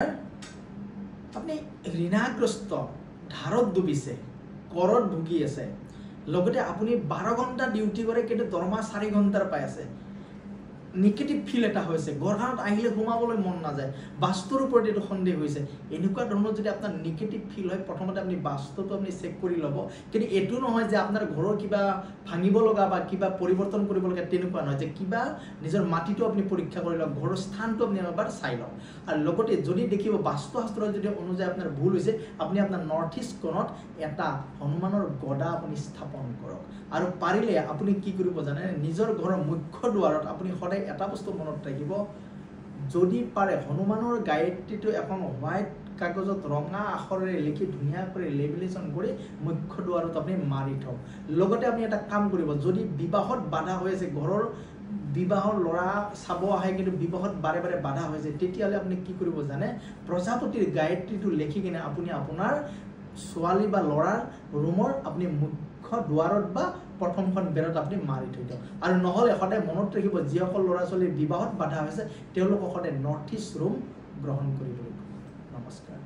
আপনি ঋণাগ্ৰস্ত ধাৰত ডুবিছে কৰত ভুগি আছে লগতে আপনি 12 ঘন্টা ডিউটি কৰে কিন্তু দৰমহা 4 ঘন্টাৰ পাই আছে নেগেটিভ ফিল এটা হৈছে গৰখানত আহিলে ঘুমাবলৈ মন না যায় বাস্তুৰ ওপৰত এটো সন্দেহ হৈছে এনেকুৱা ধৰণৰ যদি আপোনাৰ নেগেটিভ ফিল হয় প্ৰথমতে আপুনি বাস্তুটো আপুনি চেক কৰি ল'ব কিন্তু এটো নহয় যে আপোনাৰ ঘৰৰ কিবা ভাঙিব লগা বা কিবা পৰিৱৰ্তন কৰিব লগা তেনেকুৱা নহয় যে কিবা নিজৰ মাটিটো আপুনি পৰীক্ষা কৰি লওক ঘৰৰ স্থানটো আপুনি এবাৰ চাই লওক আৰু লগতে যদি দেখিব বাস্তু শাস্ত্ৰৰ যদি অনুযায়ী আপোনাৰ ভুল হৈছে আপুনি আপোনাৰ নৰ্থ ইষ্ট কোণত এটা হনুমানৰ গদা আপুনি স্থাপন কৰক আৰু পাৰিলে আপুনি কি কৰিব জানে নিজৰ ঘৰৰ মুখ্য দুৱাৰত আপুনি সদায় এটা বস্তু মনত ৰাখিব যদি পাৰে হনুমানৰ গায়ত্ৰীটো এখন হোৱাইট কাগজত ৰঙা আখৰেৰে লিখি ধুনীয়া কৰি লেবেলেশন কৰি মুখ্য দুৱাৰত আপুনি মাৰি থওক লগতে আপুনি এটা কাম কৰিব যদি বিবাহত বাধা হৈ আছে ঘৰৰ বিবাহৰ লৰা চাব আহে কিন্তু বিবাহত বাৰে বাৰে বাধা হৈছে তেতিয়ালে আপুনি কি কৰিব জানে প্ৰজাপতিৰ গায়ত্ৰীটো লিখি কিনে আপুনি আপোনাৰ ছোৱালী বা লৰাৰ ৰুমৰ আপুনি মুখ্য দুৱাৰত বা প্ৰথমখন বেৰত আপুনি মাৰি থৈ দিয়ক আৰু নহলে সদায় মনত ৰাখিব যিসকল লৰা ছোৱালীৰ বিবাহত বাধা হৈছে তেওঁলোকক সদায় নৰ্থ ইষ্ট ৰুম গ্ৰহণ কৰিব লাগিব নমস্কাৰ।